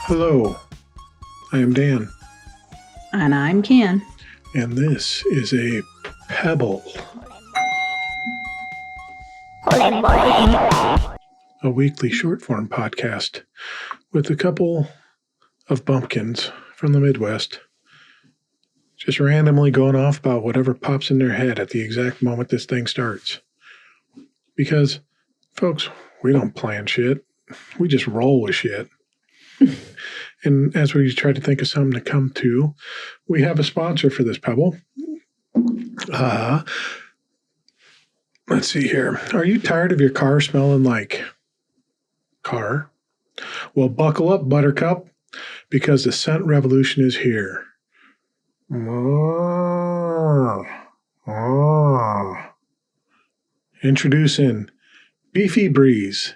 Hello, I am Dan. And I'm Ken. And this is a Pebble. A weekly short-form podcast with a couple of bumpkins from the Midwest just randomly going off about whatever pops in their head at the exact moment this thing starts. Because, folks, we don't plan shit. We just roll with shit. And as we try to think of something to come to, we have a sponsor for this Pebble. Let's see here. Are you tired of your car smelling like car? Well, buckle up, Buttercup, because the scent revolution is here. Introducing Beefy Breeze,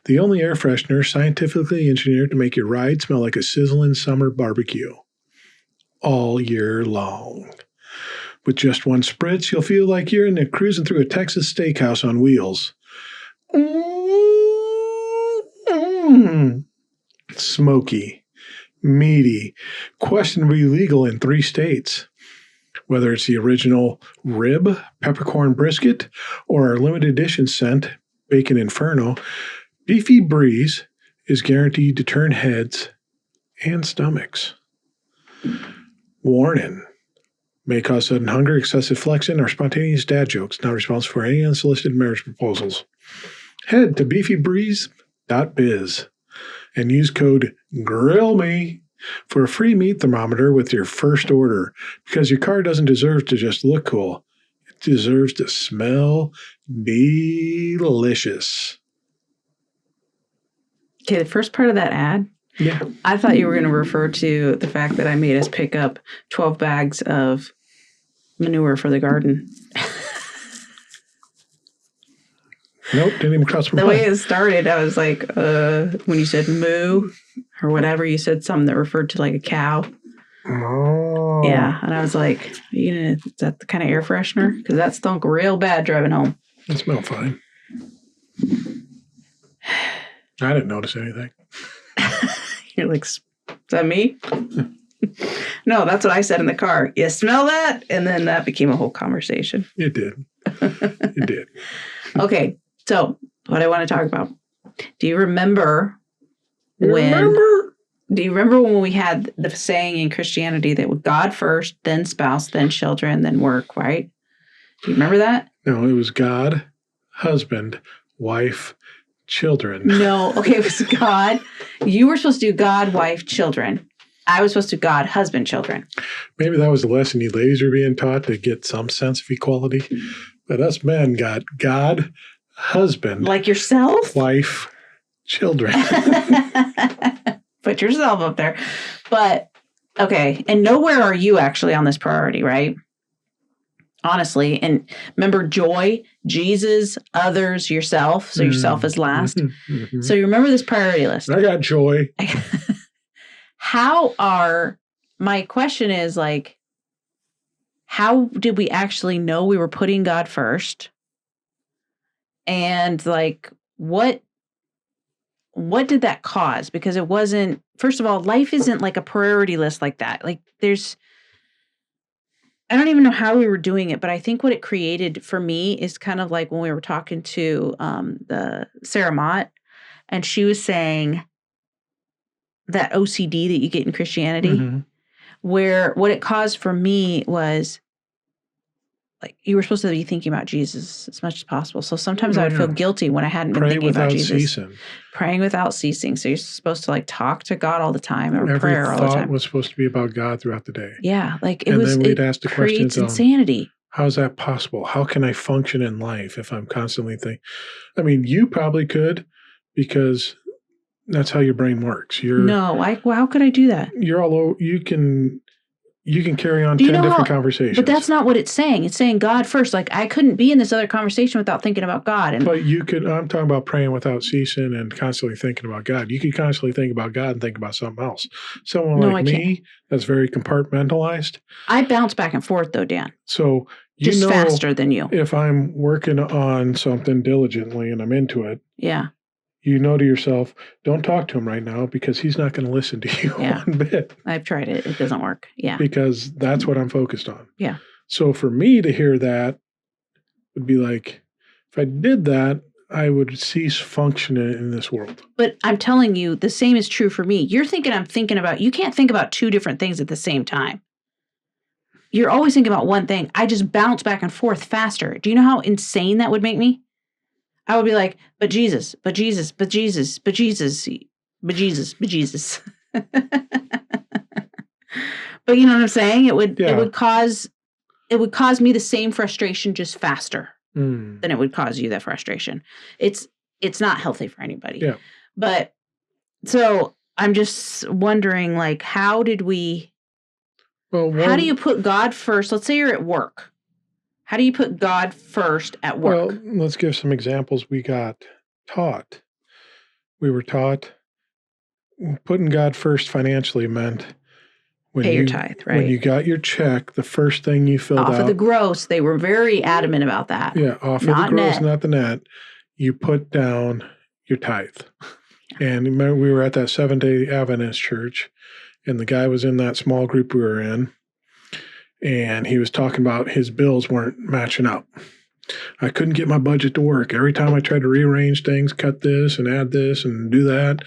the only air freshener scientifically engineered to make your ride smell like a sizzling summer barbecue all year long. With just one spritz, you'll feel like you're cruising through a Texas steakhouse on wheels. Smoky, meaty, questionably legal in 3 states. Whether it's the original rib, peppercorn brisket, or our limited edition scent, Bacon Inferno, Beefy Breeze is guaranteed to turn heads and stomachs. Warning. May cause sudden hunger, excessive flexing, or spontaneous dad jokes. Not responsible for any unsolicited marriage proposals. Head to beefybreeze.biz and use code GRILLME for a free meat thermometer with your first order, because your car doesn't deserve to just look cool. It deserves to smell delicious. Okay, the first part of that ad, yeah, I thought you were going to refer to the fact that I made us pick up 12 bags of manure for the garden. Nope, didn't even cross my mind. The way mind. it started, I was like, when you said moo or whatever, you said something that referred to like a cow. Oh. Yeah, and I was like, is that the kind of air freshener? Because that stunk real bad driving home. It smelled fine. I didn't notice anything. You're like, is that me? No, that's what I said in the car. You smell that? And then that became a whole conversation. It did. It did. Okay, so what I want to talk about. Do you remember when we had the saying in Christianity that God first, then spouse, then children, then work, right? Do you remember that? No, it was God, husband, wife, children. No, okay, it was God. You were supposed to do God, wife, children. I was supposed to do God, husband, children. Maybe that was the lesson you ladies were being taught to get some sense of equality. But us men got God, husband. Like yourself? Wife, children. Put yourself up there. But, okay, and nowhere are you actually on this priority, right? Honestly, and remember joy, Jesus, others, yourself. So yourself is last. Mm-hmm. So you remember this priority list. I got joy. My question is like, how did we actually know we were putting God first? And like, what did that cause? Because it wasn't, first of all, life isn't like a priority list like that. Like I don't even know how we were doing it, but I think what it created for me is kind of like when we were talking to the Sarah Mott, and she was saying that OCD that you get in Christianity, mm-hmm. where what it caused for me was like you were supposed to be thinking about Jesus as much as possible. So sometimes I would feel guilty when I hadn't been thinking about Jesus. Praying without ceasing. So you're supposed to like talk to God all the time or prayer all the time. Every thought was supposed to be about God throughout the day. Yeah, like then we'd ask the creates questions insanity. How is that possible? How can I function in life if I'm constantly thinking? I mean, you probably could, because that's how your brain works. How could I do that? You're all over. You can carry on 10 different conversations. But that's not what it's saying. It's saying God first. Like, I couldn't be in this other conversation without thinking about God. But you could, I'm talking about praying without ceasing and constantly thinking about God. You could constantly think about God and think about something else. Someone like me, that's very compartmentalized. I bounce back and forth, though, Dan. So just faster than you. If I'm working on something diligently and I'm into it, yeah, you know to yourself, don't talk to him right now because he's not going to listen to you one bit. I've tried it. It doesn't work. Yeah. Because that's what I'm focused on. Yeah. So for me to hear that would be like, if I did that, I would cease functioning in this world. But I'm telling you, the same is true for me. You're thinking I'm thinking about, you can't think about two different things at the same time. You're always thinking about one thing. I just bounce back and forth faster. Do you know how insane that would make me? I would be like, but Jesus, but Jesus, but Jesus, but Jesus, but Jesus, but Jesus. But you know what I'm saying? It would cause me the same frustration, just faster than it would cause you that frustration. It's not healthy for anybody. Yeah. But so I'm just wondering, like, how do you put God first? Let's say you're at work. How do you put God first at work? Well, let's give some examples we got taught. We were taught putting God first financially meant pay your tithe, right? When you got your check, the first thing you filled out. Off of the gross. They were very adamant about that. Yeah, off of the gross, not the net. You put down your tithe. And remember, we were at that Seventh-day Adventist church, and the guy was in that small group we were in, and he was talking about his bills weren't matching up. I couldn't get my budget to work. Every time I tried to rearrange things, cut this and add this and do that,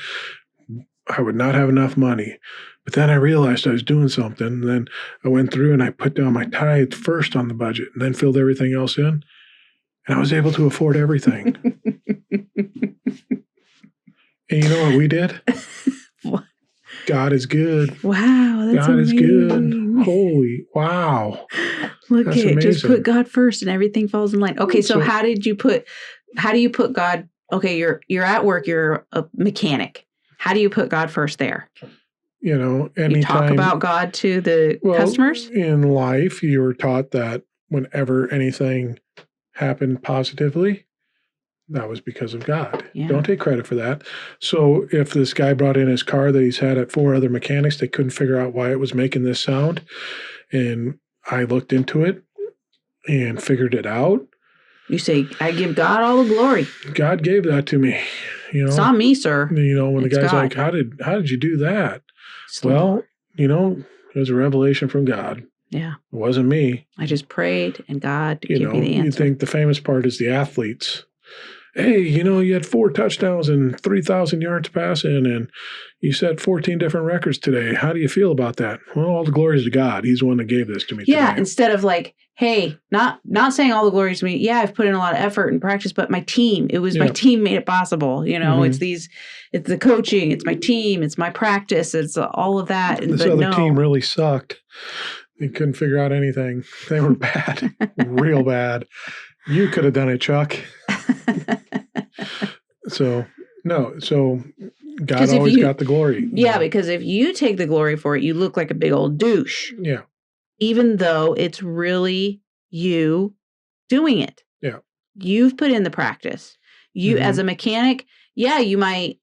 I would not have enough money. But then I realized I was doing something. And then I went through and I put down my tithe first on the budget and then filled everything else in. And I was able to afford everything. And you know what we did? What? God is good. Wow, that's God amazing. is good. Holy, wow. Look at it. Just put God first and everything falls in line. Okay, so how do you put God? Okay, you're at work, you're a mechanic. How do you put God first there? You know, anytime you talk about God to the customers? In life, you were taught that whenever anything happened positively, that was because of God. Yeah. Don't take credit for that. So if this guy brought in his car that he's had at 4 other mechanics, they couldn't figure out why it was making this sound. And I looked into it and figured it out. You say, I give God all the glory. God gave that to me. You know, it's not me, sir. You know, when it's the guy's God. Like, how did you do that? Well, you know, it was a revelation from God. Yeah. It wasn't me. I just prayed and God gave me the answer. You think the famous part is the athletes. Hey, you know, you had 4 touchdowns and 3,000 yards passing, and you set 14 different records today. How do you feel about that? Well, all the glory is to God. He's the one that gave this to me today. Instead of like, hey, not saying all the glory is to me. Yeah, I've put in a lot of effort and practice, but my team, my team made it possible. You know, it's the coaching, it's my team, it's my practice, it's all of that. This other team really sucked. They couldn't figure out anything. They were bad, real bad. You could have done it, Chuck. So God always got the glory. Yeah, because if you take the glory for it, you look like a big old douche. Yeah. Even though it's really you doing it. Yeah. You've put in the practice. You, as a mechanic, you might,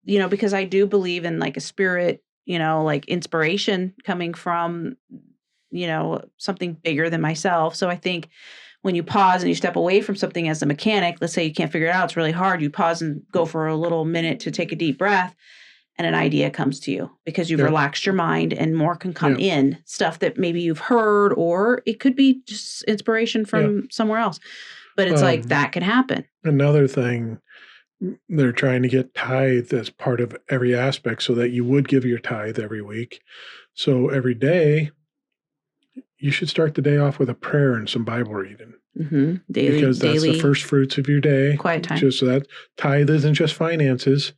because I do believe in like a spirit, like inspiration coming from, something bigger than myself. So I think when you pause and you step away from something as a mechanic, let's say you can't figure it out, it's really hard. You pause and go for a little minute to take a deep breath, and an idea comes to you because you've relaxed your mind, and more can come in, stuff that maybe you've heard, or it could be just inspiration from somewhere else. But it's like that can happen. Another thing, they're trying to get tithe as part of every aspect so that you would give your tithe every week. So every day, you should start the day off with a prayer and some Bible reading. Mm-hmm. Because that's the first fruits of your day. Quiet time. Just so that tithe isn't just finances.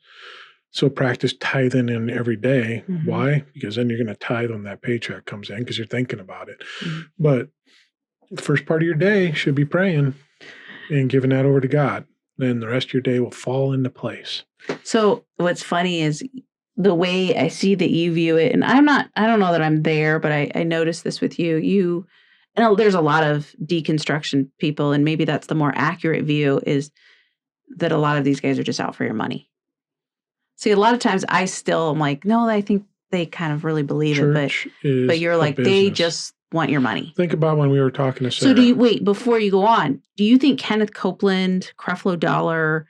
So practice tithing in every day. Mm-hmm. Why? Because then you're going to tithe when that paycheck comes in because you're thinking about it. Mm-hmm. But the first part of your day should be praying and giving that over to God. Then the rest of your day will fall into place. So what's funny is the way I see that you view it, and I don't know that I'm there, but I noticed this with you. And there's a lot of deconstruction people, and maybe that's the more accurate view, is that a lot of these guys are just out for your money. See, a lot of times I still am like, no, I think they kind of really believe it, but you're like, want your money. Think about when we were talking to Sarah. So wait, before you go on, do you think Kenneth Copeland, Creflo Dollar,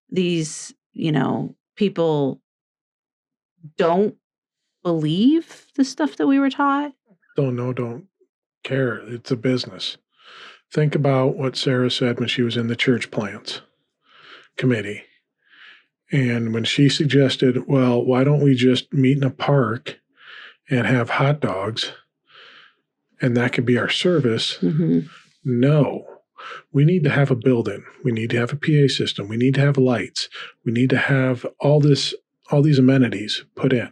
these, people don't believe the stuff that we were taught? Don't know, don't care. It's a business. Think about what Sarah said when she was in the church plants committee. And when she suggested, well, why don't we just meet in a park and have hot dogs and that could be our service? Mm-hmm. No. We need to have a building. We need to have a PA system. We need to have lights. We need to have all these amenities put in,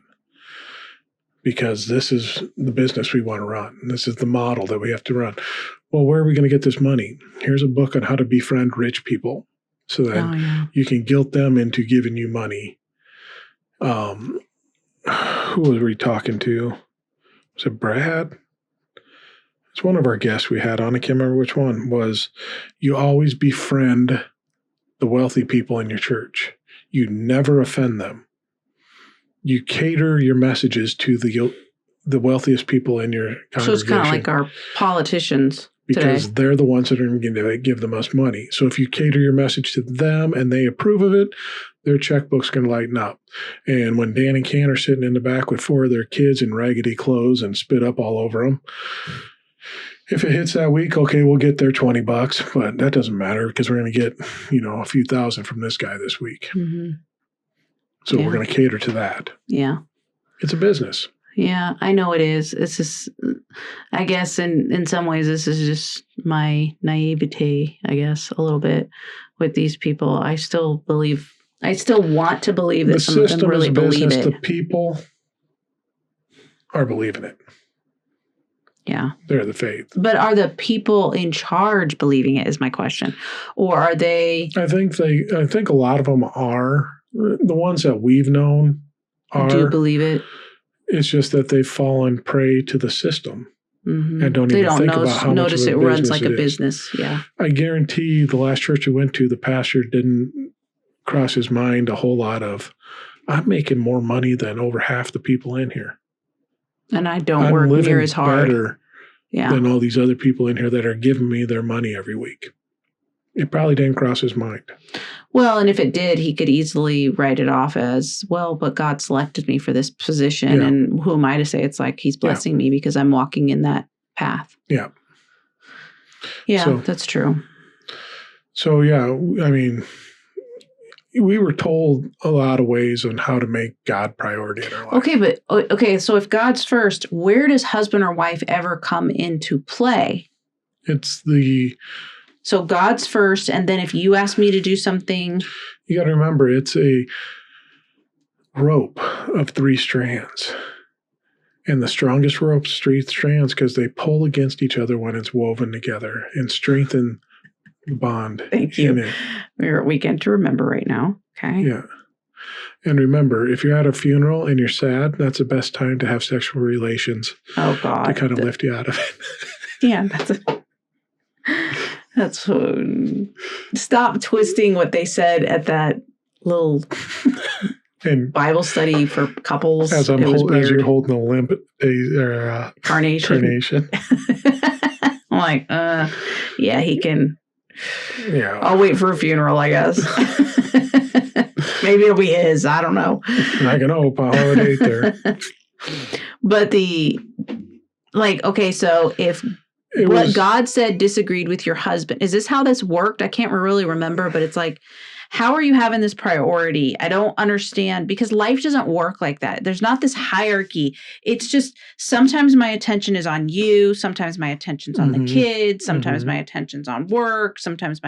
because this is the business we want to run. This is the model that we have to run. Well, where are we going to get this money? Here's a book on how to befriend rich people so that you can guilt them into giving you money. Who was we talking to? Was it Brad? It's one of our guests we had on. I can't remember which one. Was you always befriend the wealthy people in your church. You never offend them. You cater your messages to the wealthiest people in your congregation. So it's kind of like our politicians because today. They're the ones that are going to give the most money. So if you cater your message to them and they approve of it, their checkbook's going to lighten up. And when Dan and Can are sitting in the back with 4 of their kids in raggedy clothes and spit up all over them, if it hits that week, okay, we'll get their $20, but that doesn't matter because we're going to get, a few thousand from this guy this week. Mm-hmm. So we're going to cater to that. Yeah. It's a business. Yeah, I know it is. It's just, I guess in some ways, this is just my naivete, I guess, a little bit with these people. I still want to believe that some of them really believe it. The people are believing it. Yeah. They're the faith. But are the people in charge believing it is my question. Or are they? I think a lot of them are. The ones that we've known do believe it. It's just that they've fallen prey to the system and don't think about how much of a it runs like a is. business. Yeah. I guarantee the last church we went to, the pastor didn't cross his mind a whole lot of, I'm making more money than over half the people in here. And I don't work near as hard. Better than all these other people in here that are giving me their money every week. It probably didn't cross his mind. Well, and if it did, he could easily write it off as, well, but God selected me for this position. Yeah. And who am I to say? It's like he's blessing me because I'm walking in that path. Yeah. Yeah, so, that's true. So, yeah, I mean, we were told a lot of ways on how to make God priority in our life. So if God's first, where does husband or wife ever come into play? So God's first, and then if you ask me to do something... You got to remember, it's a rope of 3 strands. And the strongest rope's 3 strands because they pull against each other when it's woven together and strengthen the bond. Thank you. We're at weekend to remember right now. Okay. Yeah. And remember, if you're at a funeral and you're sad, that's the best time to have sexual relations. Oh, God. To kind of lift you out of it. Yeah, that's stop twisting what they said at that little Bible study for couples. As you're holding a limp carnation. I'm like, yeah, he can. Yeah, I'll wait for a funeral, I guess. Maybe it'll be his. I don't know. I can hope. I'll holiday there. But so if what God said disagreed with your husband, is this how this worked? I can't really remember, but it's like, how are you having this priority? I don't understand, because life doesn't work like that. There's not this hierarchy. It's just sometimes my attention is on you. Sometimes my attention's on the kids. Sometimes my attention's on work. Sometimes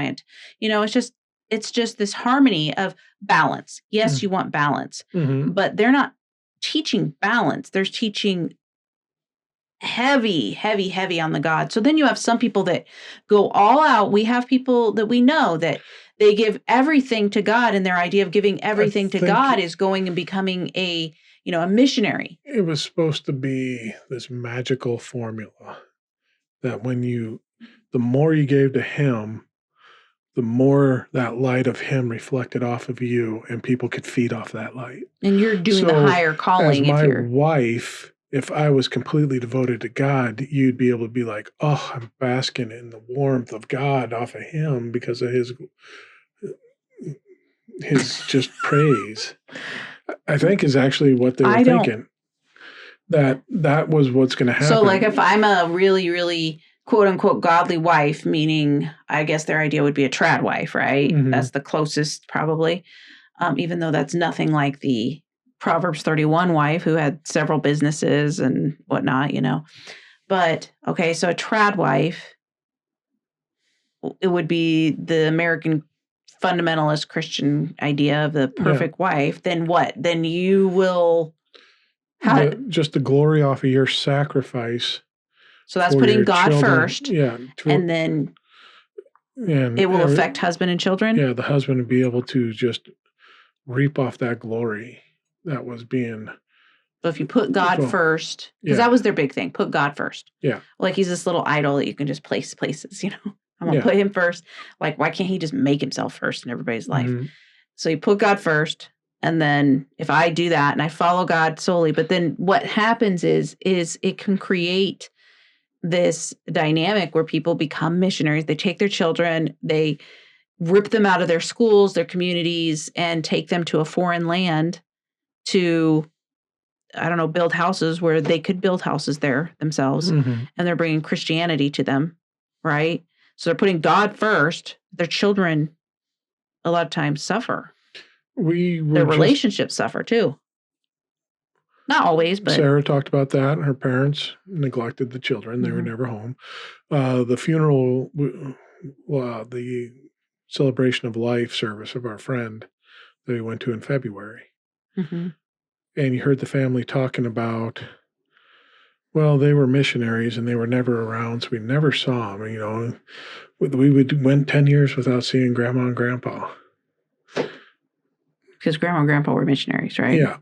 it's just this harmony of balance. Yes, you want balance, but they're not teaching balance. They're teaching heavy on the God. So then you have some people that go all out. We have people that we know that they give everything to God, and their idea of giving everything to God is going and becoming a missionary. It was supposed to be this magical formula that the more you gave to him, the more that light of him reflected off of you, and people could feed off that light. And you're doing the higher calling. As my wife if I was completely devoted to God, you'd be able to be like, oh, I'm basking in the warmth of God off of him because of his just praise. I think is actually what they were thinking. That was what's going to happen. So like if I'm a really, really quote unquote godly wife, meaning I guess their idea would be a trad wife, right? Mhm. That's the closest probably. Even though that's nothing like the Proverbs 31 wife who had several businesses and whatnot, you know. But okay, so a trad wife, it would be the American fundamentalist Christian idea of the perfect wife. Then what? Then you will just the glory off of your sacrifice. So that's putting God children. First. Yeah. And then it will affect husband and children? Yeah, the husband would be able to just reap off that glory that was being... So if you put God first, because that was their big thing, put God first. Yeah. Like he's this little idol that you can just place places, you know. I'm going to put him first. Like, why can't he just make himself first in everybody's life? Mm-hmm. So you put God first. And then if I do that and I follow God solely, but then what happens is it can create this dynamic where people become missionaries. They take their children, they rip them out of their schools, their communities, and take them to a foreign land to, I don't know, build houses where they could build houses there themselves. Mm-hmm. And they're bringing Christianity to them, right? So they're putting God first. Their children, a lot of times, suffer. Their relationships suffer too. Not always, but... Sarah talked about that. Her parents neglected the children. They were never home. The funeral, the celebration of life service of our friend that we went to in February. Mm-hmm. And you heard the family talking about, well, they were missionaries and they were never around, so we never saw them. You know, we went 10 years without seeing Grandma and Grandpa. Because Grandma and Grandpa were missionaries, right? Yeah.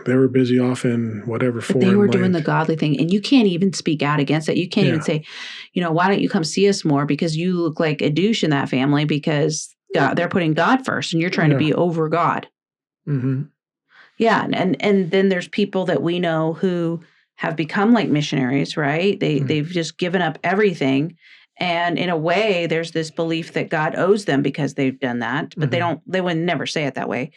They were busy off in whatever foreign land. They were doing the godly thing. And you can't even speak out against it. You can't even say, you know, why don't you come see us more? Because you look like a douche in that family because they're putting God first and you're trying to be over God. Mm-hmm. Yeah. And then there's people that we know who have become like missionaries, right? They've just given up everything. And in a way, there's this belief that God owes them because they've done that. But they would never say it that way.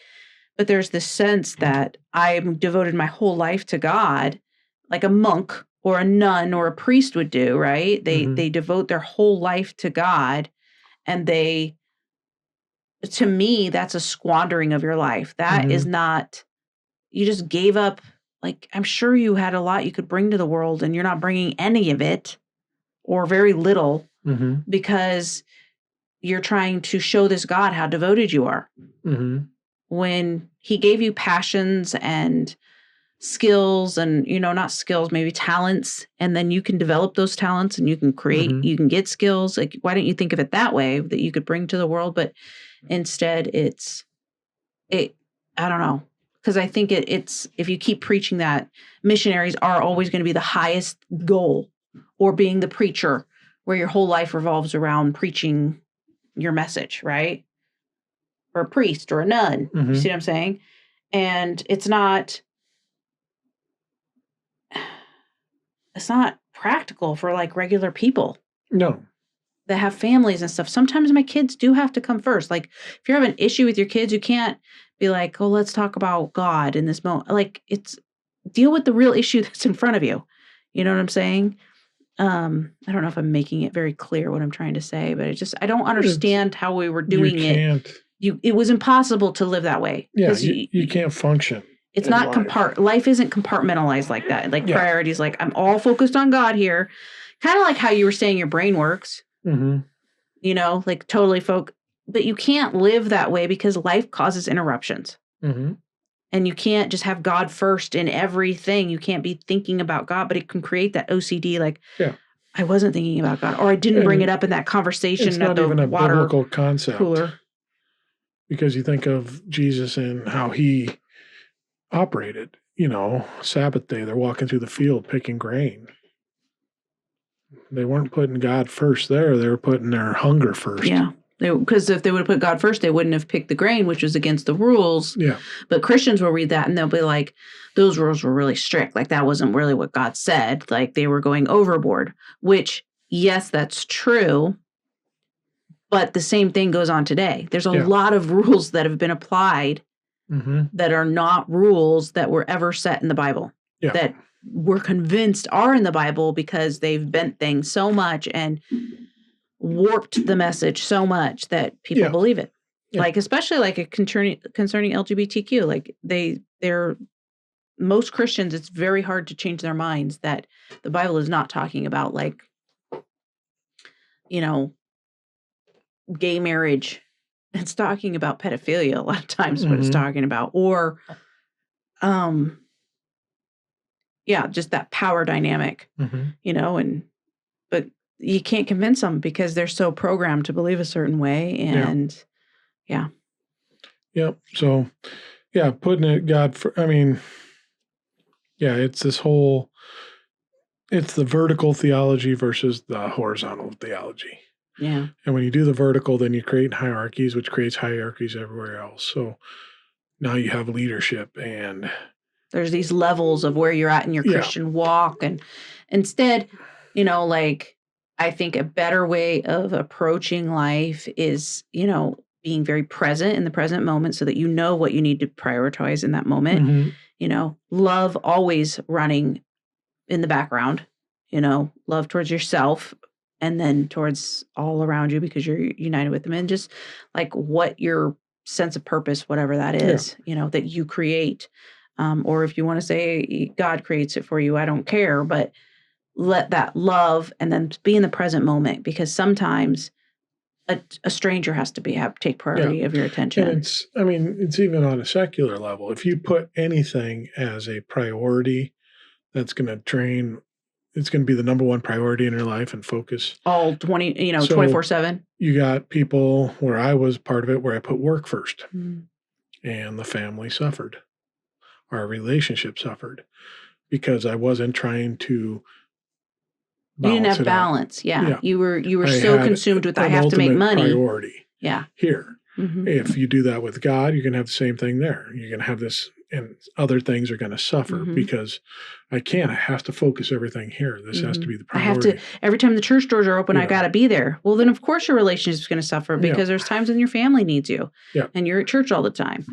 But there's this sense that I've devoted my whole life to God, like a monk or a nun or a priest would do, right? They devote their whole life to God, and to me, that's a squandering of your life. That is not, you just gave up. Like, I'm sure you had a lot you could bring to the world, and you're not bringing any of it or very little because you're trying to show this God how devoted you are. Mm-hmm. When he gave you passions and skills and, you know, not skills, maybe talents, and then you can develop those talents and you can create, you can get skills. Like, why don't you think of it that way, that you could bring to the world? But instead I don't know. Because I think it's, if you keep preaching that, missionaries are always going to be the highest goal, or being the preacher where your whole life revolves around preaching your message, right? Or a priest or a nun. You see what I'm saying? And it's not practical for like regular people. No. That have families and stuff. Sometimes my kids do have to come first. Like, if you have an issue with your kids, you can't be like, oh, let's talk about God in this moment. Like, it's deal with the real issue that's in front of you. You know what I'm saying? I don't know if I'm making it very clear what I'm trying to say, but I don't understand how we were doing it. It was impossible to live that way. Yeah, you can't function. It's not life isn't compartmentalized like that. Like priorities, like I'm all focused on God here. Kind of like how you were saying your brain works. Mm-hmm. You know, like totally but you can't live that way because life causes interruptions. Mm-hmm. And you can't just have God first in everything. You can't be thinking about God, but it can create that OCD, like, I wasn't thinking about God, or I didn't bring it up in that conversation. It's not even a biblical concept. Cooler. Because you think of Jesus and how he operated, you know, Sabbath day, they're walking through the field picking grain. They weren't putting God first there. They were putting their hunger first. Yeah. Because if they would have put God first, they wouldn't have picked the grain, which was against the rules. Yeah. But Christians will read that and they'll be like, those rules were really strict. Like that wasn't really what God said. Like they were going overboard, which, yes, that's true. But the same thing goes on today. There's a lot of rules that have been applied that are not rules that were ever set in the Bible. That we're convinced are in the Bible because they've bent things so much and warped the message so much that people believe it. Like, especially like concerning LGBTQ, like they're most Christians, it's very hard to change their minds that the Bible is not talking about like, gay marriage. It's talking about pedophilia a lot of times what it's talking about. Or, just that power dynamic, but you can't convince them because they're so programmed to believe a certain way. And So, putting it God for, it's this whole, it's the vertical theology versus the horizontal theology. Yeah. And when you do the vertical, then you create hierarchies, which creates hierarchies everywhere else. So now you have leadership and there's these levels of where you're at in your Christian walk. And instead, I think a better way of approaching life is, being very present in the present moment so that you know what you need to prioritize in that moment. Love always running in the background, love towards yourself and then towards all around you because you're united with them. And just like what your sense of purpose, whatever that is, that you create. Or if you want to say God creates it for you, I don't care, but let that love and then be in the present moment because sometimes a stranger has to take priority of your attention. And it's even on a secular level. If you put anything as a priority, that's going to train. It's going to be the number one priority in your life and focus. All 24/7. You got people where I was part of it where I put work first and the family suffered. Our relationship suffered because I wasn't trying to you didn't have balance. Yeah. You were so consumed with I have to make money. Priority. Yeah. Here. If you do that with God, you're going to have the same thing there. You're going to have this and other things are going to suffer because I have to focus everything here. This has to be the priority. I have to, every time the church doors are open, I got to be there. Well, then of course your relationship is going to suffer because there's times when your family needs you and you're at church all the time,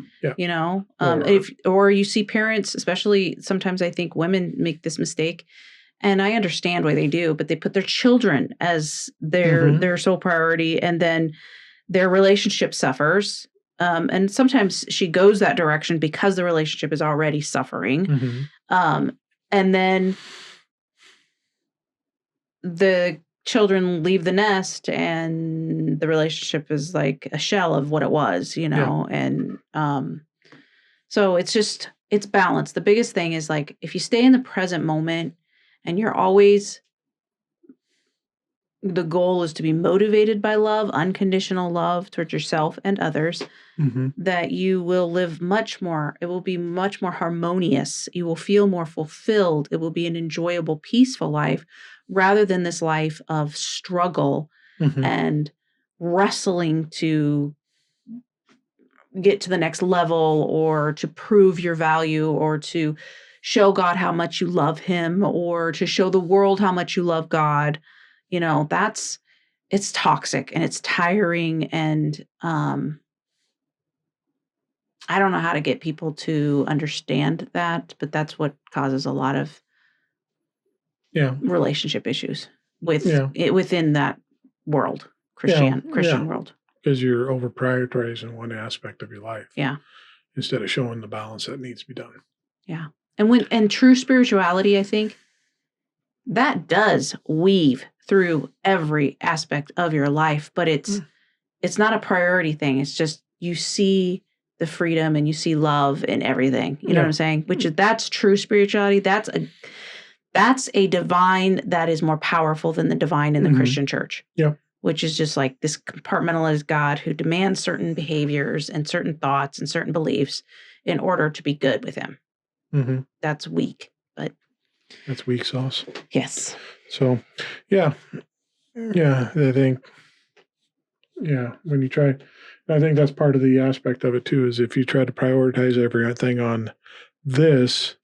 or you see parents, especially sometimes I think women make this mistake and I understand why they do, but they put their children as their sole priority and then their relationship suffers. And sometimes she goes that direction because the relationship is already suffering. And then the children leave the nest and the relationship is like a shell of what it was, and so it's balance. The biggest thing is like if you stay in the present moment and you're always the goal is to be motivated by love, unconditional love towards yourself and others, that you will live it will be much more harmonious. You will feel more fulfilled. It will be an enjoyable, peaceful life rather than this life of struggle and wrestling to get to the next level or to prove your value or to show God how much you love him or to show the world how much you love God. It's toxic and it's tiring. And I don't know how to get people to understand that, but that's what causes a lot of relationship issues within that world, Christian world. Because you're over prioritizing one aspect of your life. Yeah. Instead of showing the balance that needs to be done. Yeah. And true spirituality, I think, that does weave through every aspect of your life, but it's not a priority thing. It's just you see the freedom and you see love in everything. You know what I'm saying? That's true spirituality. That's a divine that is more powerful than the divine in the Christian church. Yeah. Which is just like this compartmentalized God who demands certain behaviors and certain thoughts and certain beliefs in order to be good with him. That's weak, but that's weak sauce. Yes. So, I think Yeah. When you try, I think that's part of the aspect of it too, is if you try to prioritize everything on this,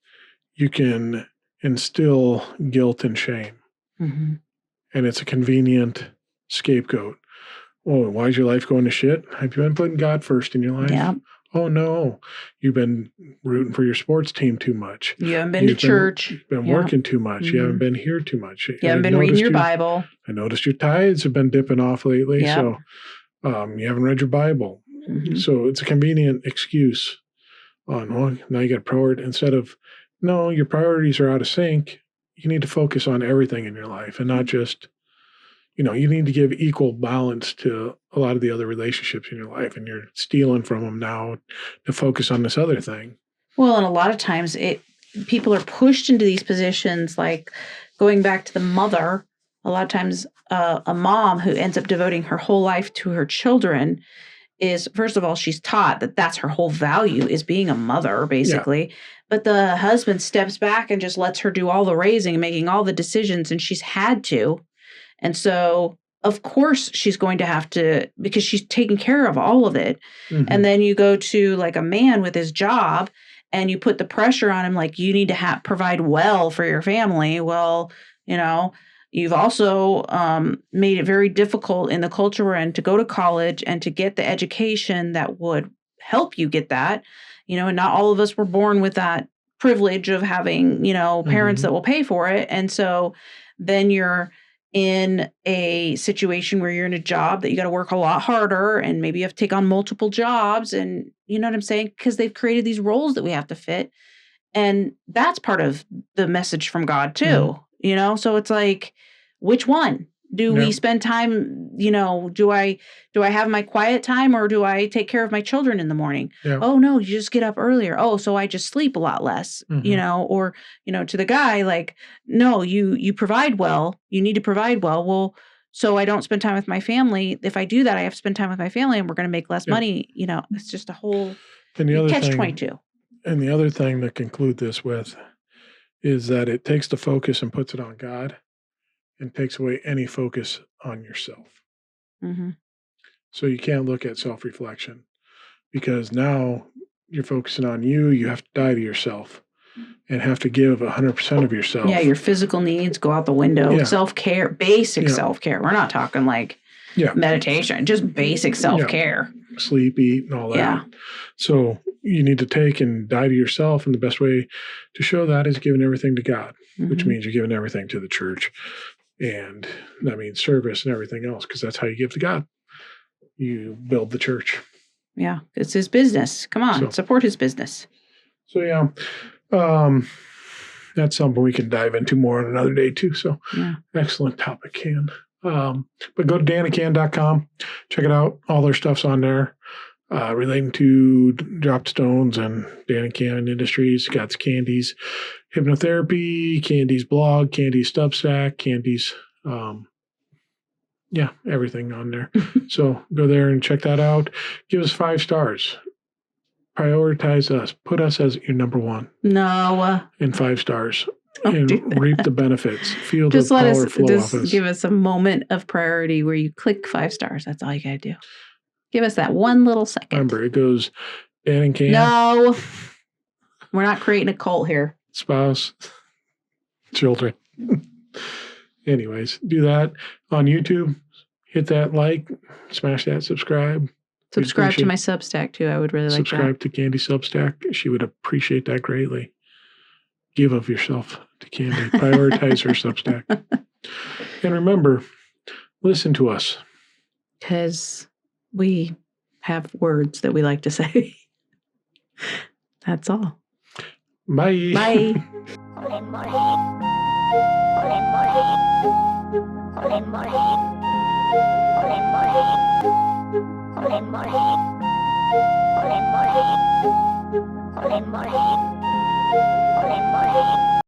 you can instill guilt and shame. Mm-hmm. And it's a convenient scapegoat. Oh, why's your life going to shit? Have you been putting God first in your life? Yeah. Oh, no. You've been rooting for your sports team too much. You haven't been to church. You've been working too much. Mm-hmm. You haven't been here too much. You haven't been reading your Bible. I noticed your tithes have been dipping off lately. Yep. So you haven't read your Bible. Mm-hmm. So it's a convenient excuse on, well, now you got to prioritize. Instead of, no, your priorities are out of sync. You need to focus on everything in your life and not just, you need to give equal balance to a lot of the other relationships in your life, and you're stealing from them now to focus on this other thing. Well, and a lot of times people are pushed into these positions, like going back to the mother. A lot of times a mom who ends up devoting her whole life to her children is, first of all, she's taught that that's her whole value, is being a mother, basically. Yeah. But the husband steps back and just lets her do all the raising and making all the decisions, and she's had to. And so, of course, she's going to have to, because she's taking care of all of it. Mm-hmm. And then you go to like a man with his job and you put the pressure on him, like, you need to provide well for your family. Well, you've also made it very difficult in the culture we're in to go to college and to get the education that would help you get that, and not all of us were born with that privilege of having, parents mm-hmm. that will pay for it. And so then you're in a situation where you're in a job that you got to work a lot harder, and maybe you have to take on multiple jobs, and you know what I'm saying? Because they've created these roles that we have to fit. And that's part of the message from God too, mm-hmm. So it's like, which one? Do we spend time, do I have my quiet time, or do I take care of my children in the morning? Yeah. Oh, no, you just get up earlier. Oh, so I just sleep a lot less, mm-hmm. Or, to the guy, like, no, you provide well. You need to provide well. Well, so I don't spend time with my family. If I do that, I have to spend time with my family, and we're going to make less money. It's just a whole catch-22. And the other thing to conclude this with is that it takes the focus and puts it on God, and takes away any focus on yourself. Mm-hmm. So you can't look at self-reflection, because now you're focusing on you. You have to die to yourself and have to give 100% of yourself. Yeah, your physical needs go out the window. Yeah. Self-care, basic self-care. We're not talking like meditation, just basic self-care. Yeah. Sleep, eat, and all that. Yeah. So you need to take and die to yourself, and the best way to show that is giving everything to God, mm-hmm. which means you're giving everything to the church. And that means service and everything else, because that's how you give to God. You build the church. Yeah, it's his business. Come on, support his business. So, that's something we can dive into more on another day, too. So, excellent topic, Can. But go to danacan.com. Check it out. All their stuff's on there relating to dropped stones and Deconstruction Industries. Got Candy's hypnotherapy, Candy's blog, Candy's Substack, Candy's, everything on there. So go there and check that out. Give us 5 stars. Prioritize us. Put us as your number one. No. And 5 stars. And reap the benefits. Feel the power flow off us. Give us a moment of priority where you click 5 stars. That's all you got to do. Give us that one little second. Remember, it goes Dan and Can. No. We're not creating a cult here. Spouse. Children. Anyways, do that on YouTube. Hit that like. Smash that subscribe. Subscribe to my Substack, too. I would really like that. Subscribe to Candy Substack. She would appreciate that greatly. Give of yourself to Candy. Prioritize her Substack. And remember, listen to us. Because we have words that we like to say. That's all. Bye. Bye. Bye.